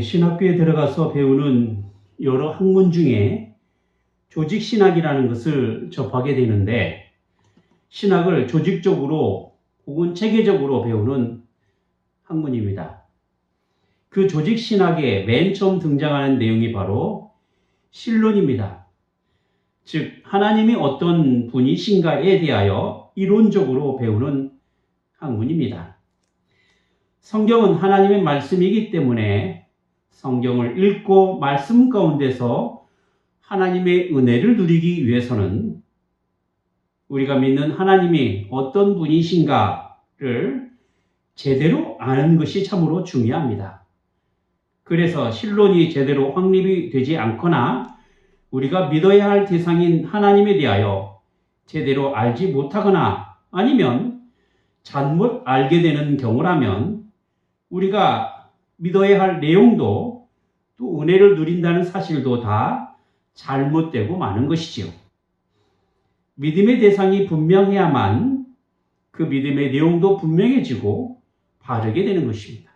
신학교에 들어가서 배우는 여러 학문 중에 조직신학이라는 것을 접하게 되는데, 신학을 조직적으로 혹은 체계적으로 배우는 학문입니다. 그 조직신학에 맨 처음 등장하는 내용이 바로 신론입니다. 즉, 하나님이 어떤 분이신가에 대하여 이론적으로 배우는 학문입니다. 성경은 하나님의 말씀이기 때문에 성경을 읽고 말씀 가운데서 하나님의 은혜를 누리기 위해서는 우리가 믿는 하나님이 어떤 분이신가를 제대로 아는 것이 참으로 중요합니다. 그래서 신론이 제대로 확립이 되지 않거나 우리가 믿어야 할 대상인 하나님에 대하여 제대로 알지 못하거나 아니면 잘못 알게 되는 경우라면 우리가 믿어야 할 내용도 또 은혜를 누린다는 사실도 다 잘못되고 마는 것이지요. 믿음의 대상이 분명해야만 그 믿음의 내용도 분명해지고 바르게 되는 것입니다.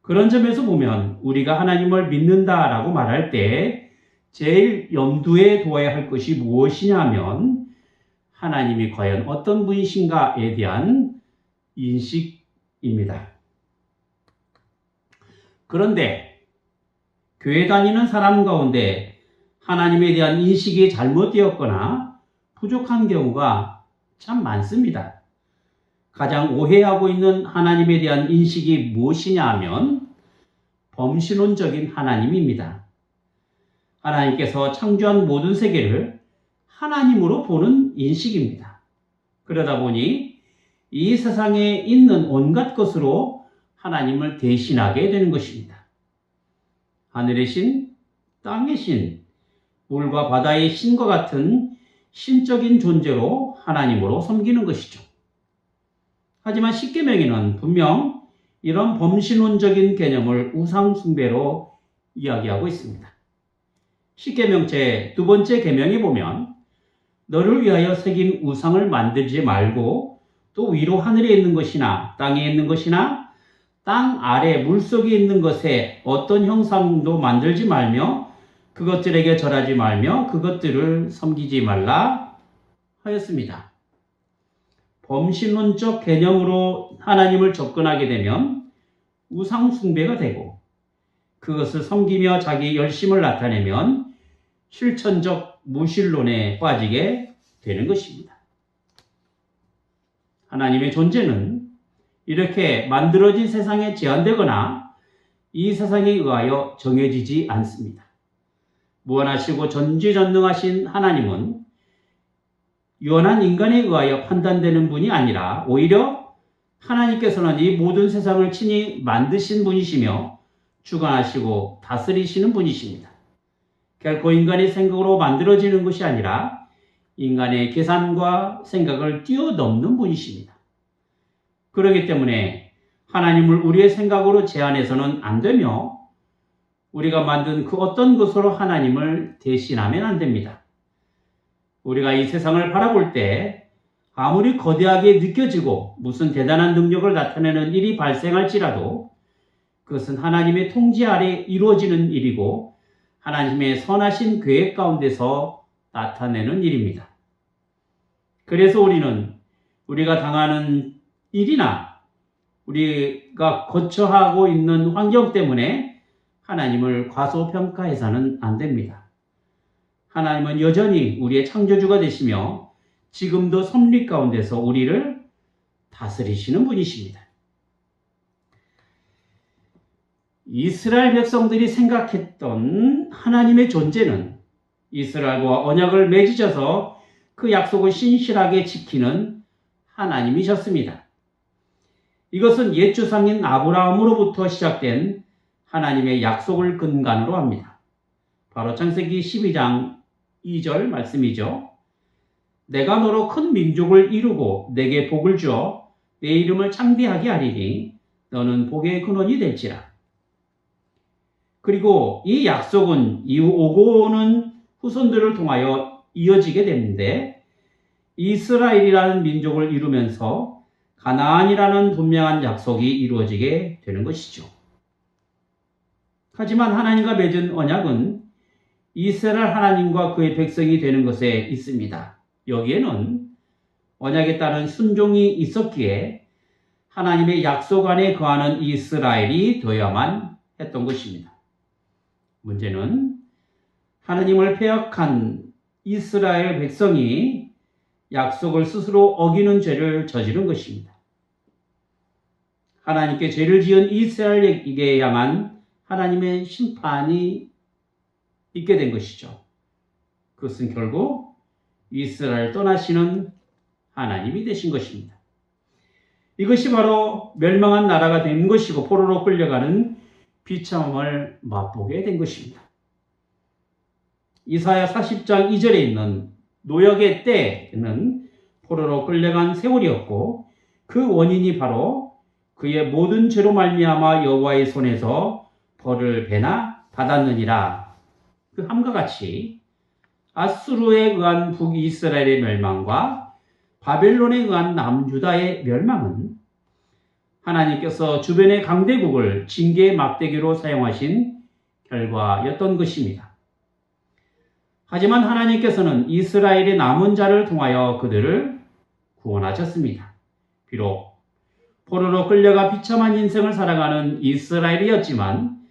그런 점에서 보면 우리가 하나님을 믿는다라고 말할 때 제일 염두에 두어야 할 것이 무엇이냐 하면 하나님이 과연 어떤 분이신가에 대한 인식입니다. 그런데 교회 다니는 사람 가운데 하나님에 대한 인식이 잘못되었거나 부족한 경우가 참 많습니다. 가장 오해하고 있는 하나님에 대한 인식이 무엇이냐 하면 범신론적인 하나님입니다. 하나님께서 창조한 모든 세계를 하나님으로 보는 인식입니다. 그러다 보니 이 세상에 있는 온갖 것으로 하나님을 대신하게 되는 것입니다. 하늘의 신, 땅의 신, 물과 바다의 신과 같은 신적인 존재로 하나님으로 섬기는 것이죠. 하지만 십계명에는 분명 이런 범신론적인 개념을 우상숭배로 이야기하고 있습니다. 십계명 제 2번째 계명에 보면 너를 위하여 새긴 우상을 만들지 말고 또 위로 하늘에 있는 것이나 땅에 있는 것이나 땅 아래 물속에 있는 것에 어떤 형상도 만들지 말며 그것들에게 절하지 말며 그것들을 섬기지 말라 하였습니다. 범신론적 개념으로 하나님을 접근하게 되면 우상숭배가 되고 그것을 섬기며 자기의 열심을 나타내면 실천적 무신론에 빠지게 되는 것입니다. 하나님의 존재는 이렇게 만들어진 세상에 제한되거나 이 세상에 의하여 정해지지 않습니다. 무한하시고 전지전능하신 하나님은 유한한 인간에 의하여 판단되는 분이 아니라 오히려 하나님께서는 이 모든 세상을 친히 만드신 분이시며 주관하시고 다스리시는 분이십니다. 결코 인간의 생각으로 만들어지는 것이 아니라 인간의 계산과 생각을 뛰어넘는 분이십니다. 그렇기 때문에 하나님을 우리의 생각으로 제한해서는 안 되며 우리가 만든 그 어떤 것으로 하나님을 대신하면 안 됩니다. 우리가 이 세상을 바라볼 때 아무리 거대하게 느껴지고 무슨 대단한 능력을 나타내는 일이 발생할지라도 그것은 하나님의 통제 아래 이루어지는 일이고 하나님의 선하신 계획 가운데서 나타내는 일입니다. 그래서 우리는 우리가 당하는 일이나 우리가 거처하고 있는 환경 때문에 하나님을 과소평가해서는 안 됩니다. 하나님은 여전히 우리의 창조주가 되시며 지금도 섭리 가운데서 우리를 다스리시는 분이십니다. 이스라엘 백성들이 생각했던 하나님의 존재는 이스라엘과 언약을 맺으셔서 그 약속을 신실하게 지키는 하나님이셨습니다. 이것은 옛 조상인 아브라함으로부터 시작된 하나님의 약속을 근간으로 합니다. 바로 창세기 12장 2절 말씀이죠. 내가 너로 큰 민족을 이루고 내게 복을 주어 내 이름을 창대하게 하리니 너는 복의 근원이 될지라. 그리고 이 약속은 이후 오고 오는 후손들을 통하여 이어지게 되는데 이스라엘이라는 민족을 이루면서 가나안이라는 분명한 약속이 이루어지게 되는 것이죠. 하지만 하나님과 맺은 언약은 이스라엘 하나님과 그의 백성이 되는 것에 있습니다. 여기에는 언약에 따른 순종이 있었기에 하나님의 약속 안에 거하는 이스라엘이 되어야만 했던 것입니다. 문제는 하나님을 패역한 이스라엘 백성이 약속을 스스로 어기는 죄를 저지른 것입니다. 하나님께 죄를 지은 이스라엘에게 향한 하나님의 심판이 있게 된 것이죠. 그것은 결국 이스라엘 떠나시는 하나님이 되신 것입니다. 이것이 바로 멸망한 나라가 된 것이고 포로로 끌려가는 비참함을 맛보게 된 것입니다. 이사야 40장 2절에 있는 노역의 때는 포로로 끌려간 세월이었고 그 원인이 바로 그의 모든 죄로 말미암아 여호와의 손에서 벌을 배나 받았느니라. 그 함과 같이 아수르에 의한 북이스라엘의 멸망과 바벨론에 의한 남유다의 멸망은 하나님께서 주변의 강대국을 징계의 막대기로 사용하신 결과였던 것입니다. 하지만 하나님께서는 이스라엘의 남은 자를 통하여 그들을 구원하셨습니다. 비록 포로로 끌려가 비참한 인생을 살아가는 이스라엘이었지만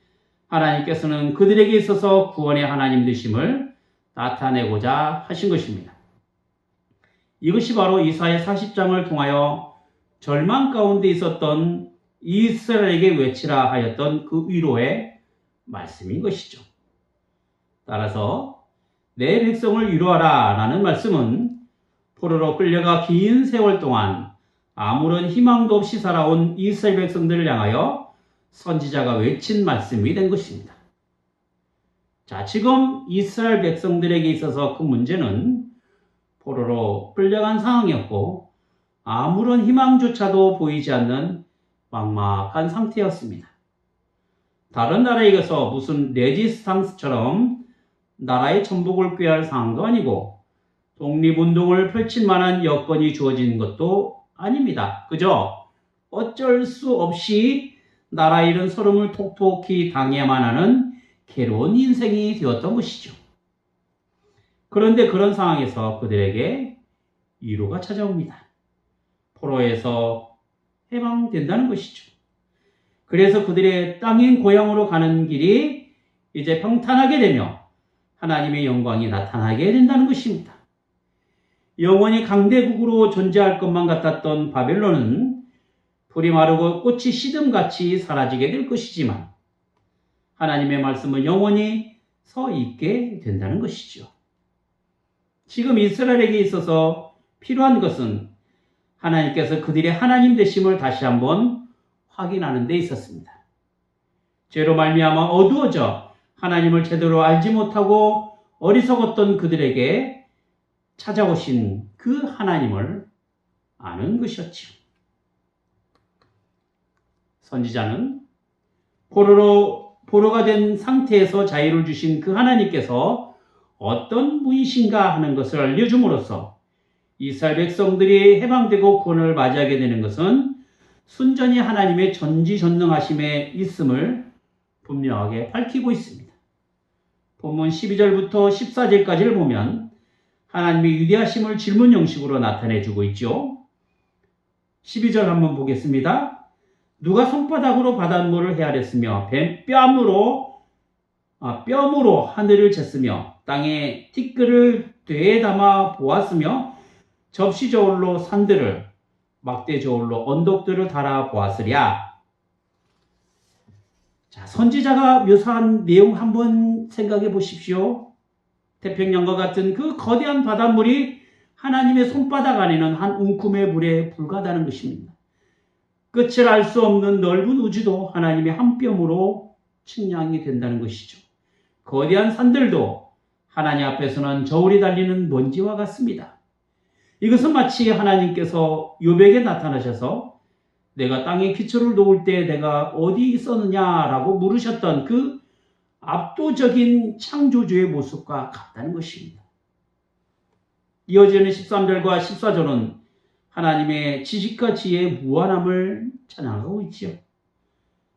하나님께서는 그들에게 있어서 구원의 하나님 되심을 나타내고자 하신 것입니다. 이것이 바로 이사야 40장을 통하여 절망 가운데 있었던 이스라엘에게 외치라 하였던 그 위로의 말씀인 것이죠. 따라서 내 백성을 위로하라 라는 말씀은 포로로 끌려가 긴 세월 동안 아무런 희망도 없이 살아온 이스라엘 백성들을 향하여 선지자가 외친 말씀이 된 것입니다. 자, 지금 이스라엘 백성들에게 있어서 그 문제는 포로로 끌려간 상황이었고 아무런 희망조차도 보이지 않는 막막한 상태였습니다. 다른 나라에 가서 무슨 레지스탕스처럼 나라의 전복을 꾀할 상황도 아니고 독립운동을 펼칠 만한 여건이 주어진 것도 아닙니다. 그저 어쩔 수 없이 나라 잃은 서름을 톡톡히 당해야만 하는 괴로운 인생이 되었던 것이죠. 그런데 그런 상황에서 그들에게 위로가 찾아옵니다. 포로에서 해방된다는 것이죠. 그래서 그들의 땅인 고향으로 가는 길이 이제 평탄하게 되며 하나님의 영광이 나타나게 된다는 것입니다. 영원히 강대국으로 존재할 것만 같았던 바벨론은 풀이 마르고 꽃이 시듬같이 사라지게 될 것이지만 하나님의 말씀은 영원히 서 있게 된다는 것이죠. 지금 이스라엘에게 있어서 필요한 것은 하나님께서 그들의 하나님 되심을 다시 한번 확인하는 데 있었습니다. 죄로 말미암아 어두워져 하나님을 제대로 알지 못하고 어리석었던 그들에게 찾아오신 그 하나님을 아는 것이었지요. 선지자는 포로가 된 상태에서 자유를 주신 그 하나님께서 어떤 분이신가 하는 것을 알려줌으로써 이스라엘 백성들이 해방되고 구원을 맞이하게 되는 것은 순전히 하나님의 전지전능하심에 있음을 분명하게 밝히고 있습니다. 본문 12절부터 14절까지를 보면 하나님의 위대하심을 질문 형식으로 나타내주고 있죠. 12절 한번 보겠습니다. 누가 손바닥으로 바닷물을 헤아렸으며 뺨으로 하늘을 쟀으며 땅에 티끌을 되에 담아 보았으며 접시 저울로 산들을 막대 저울로 언덕들을 달아 보았으랴. 자, 선지자가 묘사한 내용 한번 생각해 보십시오. 태평양과 같은 그 거대한 바닷물이 하나님의 손바닥 안에는 한 움큼의 물에 불과하다는 것입니다. 끝을 알 수 없는 넓은 우주도 하나님의 한 뼘으로 측량이 된다는 것이죠. 거대한 산들도 하나님 앞에서는 저울이 달리는 먼지와 같습니다. 이것은 마치 하나님께서 욥에게 나타나셔서 내가 땅에 기초를 놓을 때 내가 어디 있었느냐라고 물으셨던 그 압도적인 창조주의 모습과 같다는 것입니다. 이어지는 13절과 14절은 하나님의 지식과 지혜의 무한함을 찬양하고 있지요.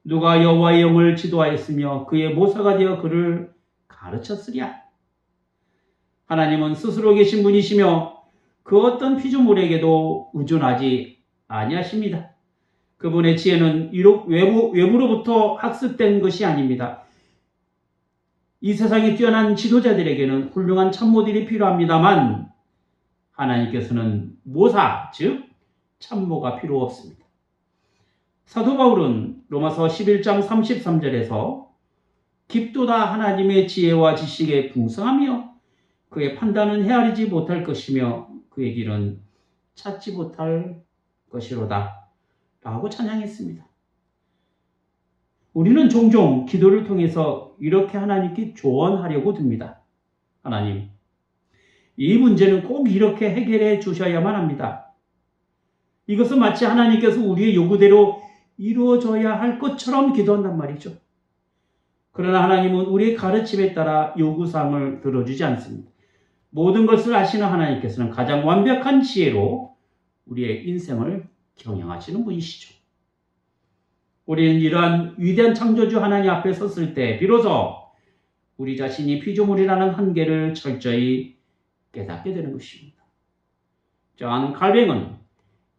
누가 여호와의 영을 지도하였으며 그의 모사가 되어 그를 가르쳤으랴. 하나님은 스스로 계신 분이시며 그 어떤 피조물에게도 의존하지 아니하십니다. 그분의 지혜는 이룩 외부로부터 학습된 것이 아닙니다. 이 세상에 뛰어난 지도자들에게는 훌륭한 참모들이 필요합니다만 하나님께서는 모사, 즉 참모가 필요 없습니다. 사도 바울은 로마서 11장 33절에서 깊도다 하나님의 지혜와 지식에 풍성하며 그의 판단은 헤아리지 못할 것이며 그의 길은 찾지 못할 것이로다 라고 찬양했습니다. 우리는 종종 기도를 통해서 이렇게 하나님께 조언하려고 듭니다. 하나님, 이 문제는 꼭 이렇게 해결해 주셔야만 합니다. 이것은 마치 하나님께서 우리의 요구대로 이루어져야 할 것처럼 기도한단 말이죠. 그러나 하나님은 우리의 가르침에 따라 요구사항을 들어주지 않습니다. 모든 것을 아시는 하나님께서는 가장 완벽한 지혜로 우리의 인생을 경영하시는 분이시죠. 우리는 이러한 위대한 창조주 하나님 앞에 섰을 때 비로소 우리 자신이 피조물이라는 한계를 철저히 깨닫게 되는 것입니다. 존 칼뱅은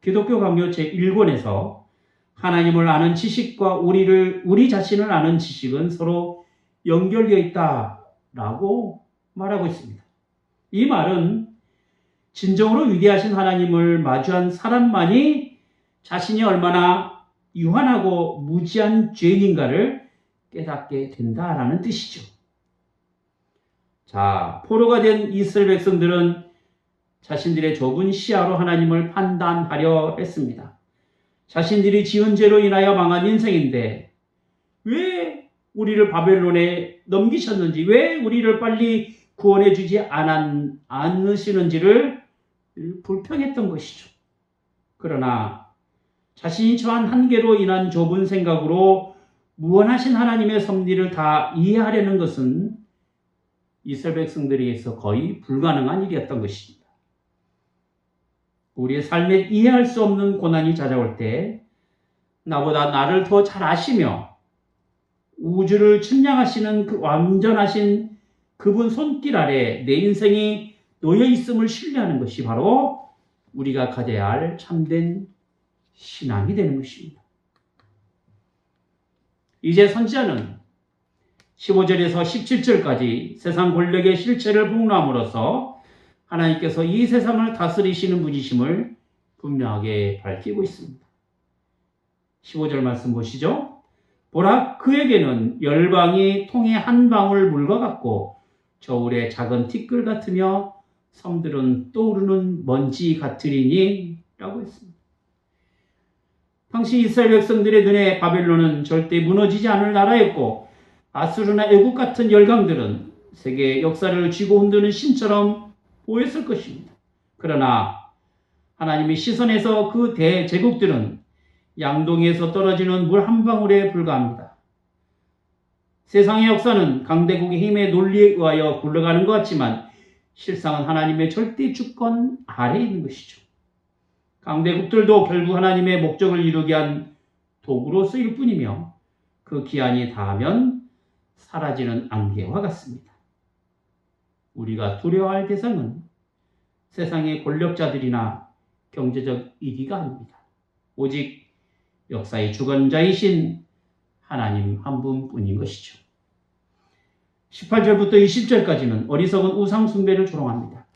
기독교 강요 제1권에서 하나님을 아는 지식과 우리 자신을 아는 지식은 서로 연결되어 있다라고 말하고 있습니다. 이 말은 진정으로 위대하신 하나님을 마주한 사람만이 자신이 얼마나 유한하고 무지한 죄인인가를 깨닫게 된다라는 뜻이죠. 자, 포로가 된 이스라엘 백성들은 자신들의 좁은 시야로 하나님을 판단하려 했습니다. 자신들이 지은 죄로 인하여 망한 인생인데 왜 우리를 바벨론에 넘기셨는지, 왜 우리를 빨리 구원해 주지 않으시는지를 불평했던 것이죠. 그러나 자신이 처한 한계로 인한 좁은 생각으로 무한하신 하나님의 섭리를 다 이해하려는 것은 이스라엘 백성들에 의해서 거의 불가능한 일이었던 것입니다. 우리의 삶에 이해할 수 없는 고난이 찾아올 때 나보다 나를 더 잘 아시며 우주를 측량하시는 그 완전하신 그분 손길 아래 내 인생이 놓여 있음을 신뢰하는 것이 바로 우리가 가져야 할 참된 신앙이 되는 것입니다. 이제 선지자는 15절에서 17절까지 세상 권력의 실체를 폭로함으로써 하나님께서 이 세상을 다스리시는 분이심을 분명하게 밝히고 있습니다. 15절 말씀 보시죠. 보라, 그에게는 열방이 통에 한 방울 물과 같고 저울의 작은 티끌 같으며 섬들은 떠오르는 먼지 같으리니 라고 했습니다. 당시 이스라엘 백성들의 눈에 바벨론은 절대 무너지지 않을 나라였고 아수르나 애국 같은 열강들은 세계 역사를 쥐고 흔드는 신처럼 보였을 것입니다. 그러나 하나님의 시선에서 그 대제국들은 양동이에서 떨어지는 물 한 방울에 불과합니다. 세상의 역사는 강대국의 힘의 논리에 의하여 굴러가는 것 같지만 실상은 하나님의 절대 주권 아래에 있는 것이죠. 강대국들도 결국 하나님의 목적을 이루기 위한 도구로 쓰일 뿐이며 그 기한이 다하면 사라지는 안개와 같습니다. 우리가 두려워할 대상은 세상의 권력자들이나 경제적 이기가 아닙니다. 오직 역사의 주권자이신 하나님 한 분뿐인 것이죠. 18절부터 20절까지는 어리석은 우상 숭배를 조롱합니다.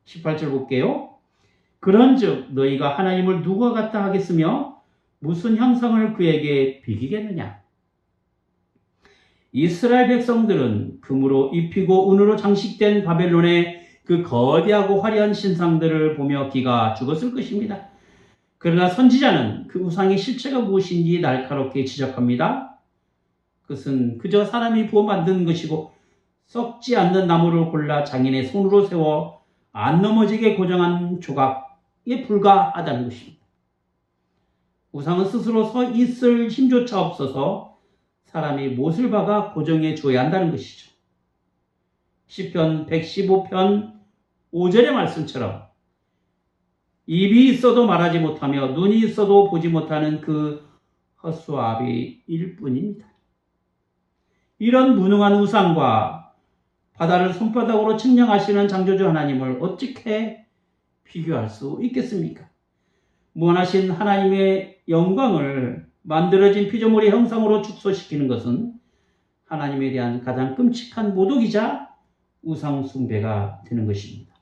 18절 볼게요. 그런즉 너희가 하나님을 누구와 같다 하겠으며 무슨 형상을 그에게 비기겠느냐. 이스라엘 백성들은 금으로 입히고 은으로 장식된 바벨론의 그 거대하고 화려한 신상들을 보며 기가 죽었을 것입니다. 그러나 선지자는 그 우상의 실체가 무엇인지 날카롭게 지적합니다. 그것은 그저 사람이 부어 만든 것이고 썩지 않는 나무를 골라 장인의 손으로 세워 안 넘어지게 고정한 조각에 불과하다는 것입니다. 우상은 스스로 서 있을 힘조차 없어서 사람이 못을 박아 고정해 줘야 한다는 것이죠. 시편 115편 5절의 말씀처럼 입이 있어도 말하지 못하며 눈이 있어도 보지 못하는 그 허수아비일 뿐입니다. 이런 무능한 우상과 바다를 손바닥으로 측량하시는 창조주 하나님을 어떻게 비교할 수 있겠습니까? 무한하신 하나님의 영광을 만들어진 피조물의 형상으로 축소시키는 것은 하나님에 대한 가장 끔찍한 모독이자 우상 숭배가 되는 것입니다.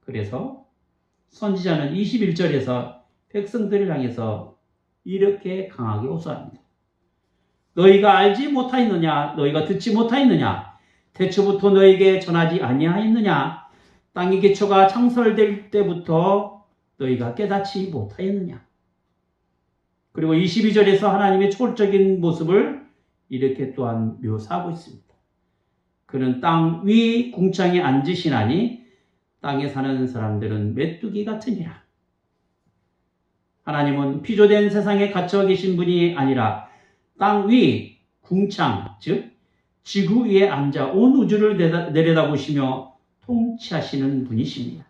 그래서 선지자는 21절에서 백성들을 향해서 이렇게 강하게 호소합니다. 너희가 알지 못하였느냐? 너희가 듣지 못하였느냐? 태초부터 너희에게 전하지 아니하였느냐? 땅의 기초가 창설될 때부터 너희가 깨닫지 못하였느냐? 그리고 22절에서 하나님의 초월적인 모습을 이렇게 또한 묘사하고 있습니다. 그는 땅 위 궁창에 앉으시나니 땅에 사는 사람들은 메뚜기 같으니라. 하나님은 피조된 세상에 갇혀 계신 분이 아니라 땅 위 궁창, 즉 지구 위에 앉아 온 우주를 내려다보시며 통치하시는 분이십니다.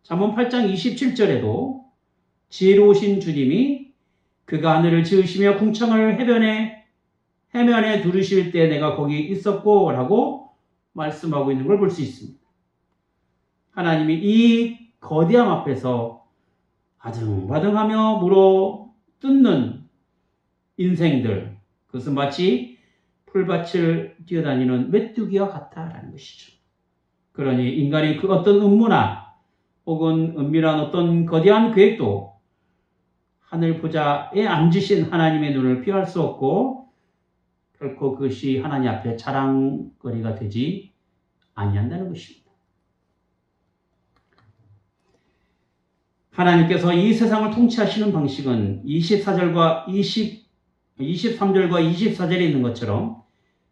잠언 8장 27절에도 지혜로우신 주님이 그가 하늘을 지으시며 궁창을 해면에 두르실 때 내가 거기 있었고 라고 말씀하고 있는 걸 볼 수 있습니다. 하나님이 이 거대함 앞에서 아등바등하며 물어 뜯는 인생들, 그것은 마치 풀밭을 뛰어다니는 메뚜기와 같다라는 것이죠. 그러니 인간이 그 어떤 음모나 혹은 은밀한 어떤 거대한 계획도 하늘 보좌에 앉으신 하나님의 눈을 피할 수 없고 결코 그것이 하나님 앞에 자랑거리가 되지 아니한다는 것입니다. 하나님께서 이 세상을 통치하시는 방식은 23절과 24절에 있는 것처럼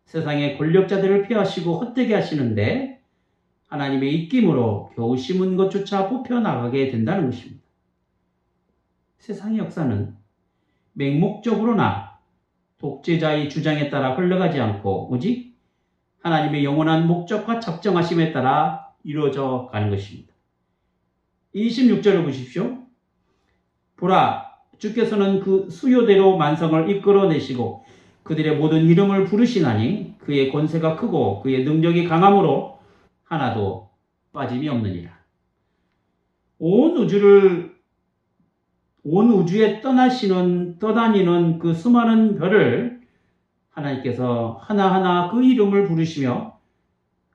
세상의 권력자들을 피하시고 헛되게 하시는데 하나님의 입김으로 겨우 심은 것조차 뽑혀나가게 된다는 것입니다. 세상의 역사는 맹목적으로나 독재자의 주장에 따라 흘러가지 않고 오직 하나님의 영원한 목적과 작정하심에 따라 이루어져 가는 것입니다. 26절을 보십시오. 보라, 주께서는 그 수요대로 만성을 이끌어내시고 그들의 모든 이름을 부르시나니 그의 권세가 크고 그의 능력이 강함으로 하나도 빠짐이 없느니라. 온 우주에 떠다니는 그 수많은 별을 하나님께서 하나하나 그 이름을 부르시며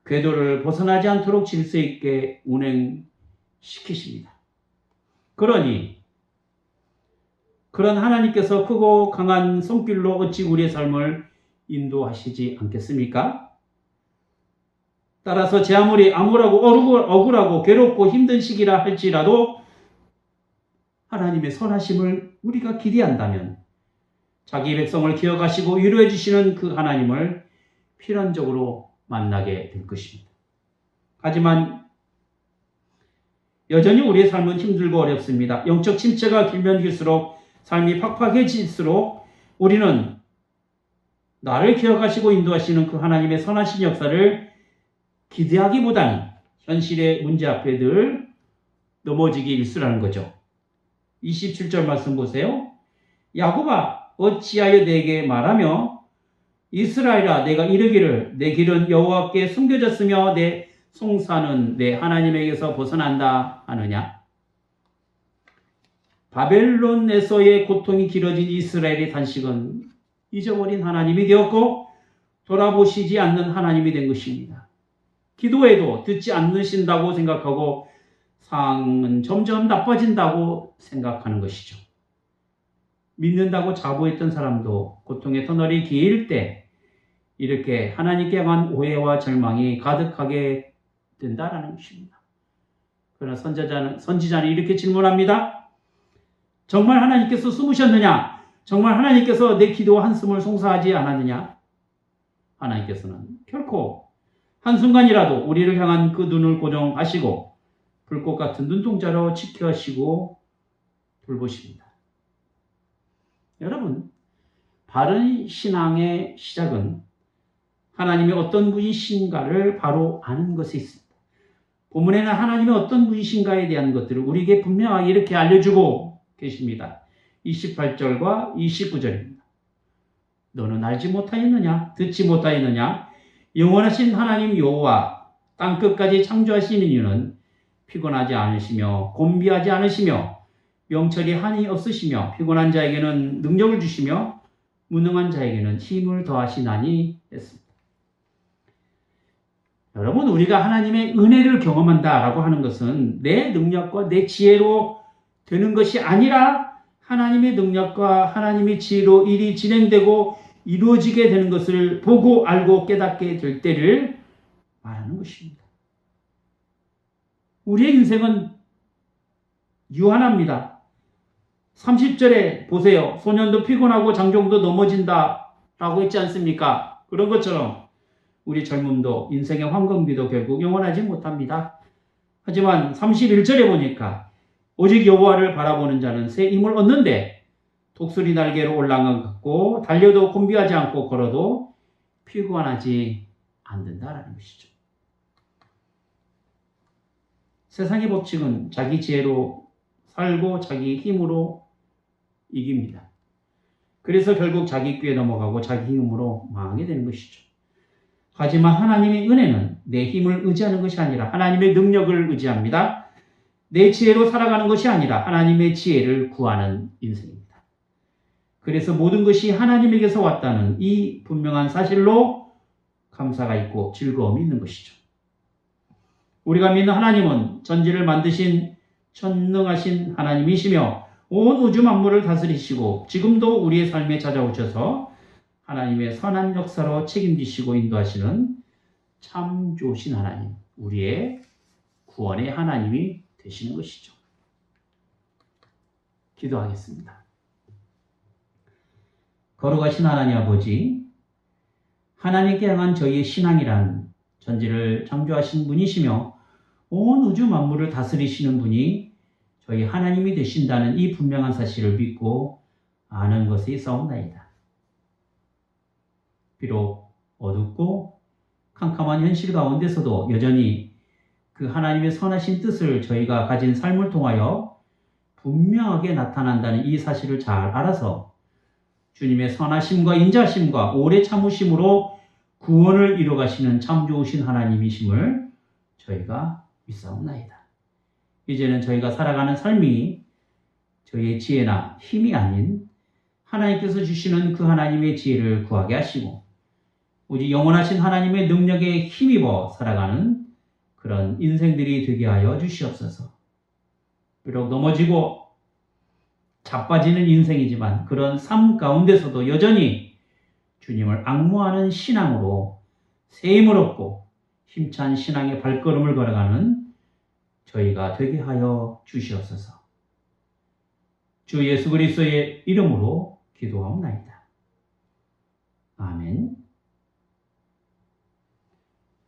궤도를 벗어나지 않도록 질서 있게 운행시키십니다. 그러니 그런 하나님께서 크고 강한 손길로 어찌 우리의 삶을 인도하시지 않겠습니까? 따라서 제 아무리 암울하고 억울하고 괴롭고 힘든 시기라 할지라도 하나님의 선하심을 우리가 기대한다면 자기 백성을 기억하시고 위로해 주시는 그 하나님을 필연적으로 만나게 될 것입니다. 하지만 여전히 우리의 삶은 힘들고 어렵습니다. 영적 침체가 길면 길수록 삶이 팍팍해질수록 우리는 나를 기억하시고 인도하시는 그 하나님의 선하신 역사를 기대하기보다는 현실의 문제 앞에 늘 넘어지기 일쑤라는 거죠. 27절 말씀 보세요. 야곱아 어찌하여 내게 말하며 이스라엘아 내가 이르기를 내 길은 여호와께 숨겨졌으며 내 송사는 내 하나님에게서 벗어난다 하느냐. 바벨론에서의 고통이 길어진 이스라엘의 단식은 잊어버린 하나님이 되었고 돌아보시지 않는 하나님이 된 것입니다. 기도해도 듣지 않으신다고 생각하고 상황은 점점 나빠진다고 생각하는 것이죠. 믿는다고 자부했던 사람도 고통의 터널이 길 때 이렇게 하나님께 향한 오해와 절망이 가득하게 된다라는 것입니다. 그러나 선지자는 이렇게 질문합니다. 정말 하나님께서 숨으셨느냐? 정말 하나님께서 내 기도와 한숨을 송사하지 않았느냐? 하나님께서는 결코 한순간이라도 우리를 향한 그 눈을 고정하시고 불꽃 같은 눈동자로 지켜하시고 돌보십니다. 여러분, 바른 신앙의 시작은 하나님의 어떤 분이신가를 바로 아는 것에 있습니다. 본문에는 하나님의 어떤 분이신가에 대한 것들을 우리에게 분명하게 이렇게 알려주고 계십니다. 28절과 29절입니다. 너는 알지 못하였느냐? 듣지 못하였느냐? 영원하신 하나님 여호와 땅끝까지 창조하시는 이유는 피곤하지 않으시며 곤비하지 않으시며 명철이 한이 없으시며 피곤한 자에게는 능력을 주시며 무능한 자에게는 힘을 더하시나니 했습니다. 여러분, 우리가 하나님의 은혜를 경험한다라고 하는 것은 내 능력과 내 지혜로 되는 것이 아니라 하나님의 능력과 하나님의 지혜로 일이 진행되고 이루어지게 되는 것을 보고 알고 깨닫게 될 때를 말하는 것입니다. 우리의 인생은 유한합니다. 30절에 보세요. 소년도 피곤하고 장정도 넘어진다 라고 했지 않습니까? 그런 것처럼 우리 젊음도 인생의 황금비도 결국 영원하지 못합니다. 하지만 31절에 보니까 오직 여호와를 바라보는 자는 새 힘을 얻는데 독수리 날개로 올라간 것 같고 달려도 곤비하지 않고 걸어도 피곤하지 않는다라는 것이죠. 세상의 법칙은 자기 지혜로 살고 자기 힘으로 이깁니다. 그래서 결국 자기 꾀에 넘어가고 자기 힘으로 망하게 되는 것이죠. 하지만 하나님의 은혜는 내 힘을 의지하는 것이 아니라 하나님의 능력을 의지합니다. 내 지혜로 살아가는 것이 아니라 하나님의 지혜를 구하는 인생입니다. 그래서 모든 것이 하나님에게서 왔다는 이 분명한 사실로 감사가 있고 즐거움이 있는 것이죠. 우리가 믿는 하나님은 전지를 만드신 전능하신 하나님이시며 온 우주 만물을 다스리시고 지금도 우리의 삶에 찾아오셔서 하나님의 선한 역사로 책임지시고 인도하시는 참 좋으신 하나님, 우리의 구원의 하나님이 되시는 것이죠. 기도하겠습니다. 거룩하신 하나님 아버지, 하나님께 향한 저희의 신앙이란 전지를 창조하신 분이시며 온 우주 만물을 다스리시는 분이 저희 하나님이 되신다는 이 분명한 사실을 믿고 아는 것이 싸움나이다. 비록 어둡고 캄캄한 현실 가운데서도 여전히 그 하나님의 선하신 뜻을 저희가 가진 삶을 통하여 분명하게 나타난다는 이 사실을 잘 알아서 주님의 선하심과 인자심과 오래 참으심으로 구원을 이루어가시는 참 좋으신 하나님이심을 저희가 믿사옵나이다. 이제는 저희가 살아가는 삶이 저희의 지혜나 힘이 아닌 하나님께서 주시는 그 하나님의 지혜를 구하게 하시고 오직 영원하신 하나님의 능력에 힘입어 살아가는 그런 인생들이 되게 하여 주시옵소서. 비록 넘어지고 자빠지는 인생이지만 그런 삶 가운데서도 여전히 주님을 앙모하는 신앙으로 새 힘을 얻고 힘찬 신앙의 발걸음을 걸어가는 저희가 되게 하여 주시옵소서. 주 예수 그리스도의 이름으로 기도하옵나이다. 아멘.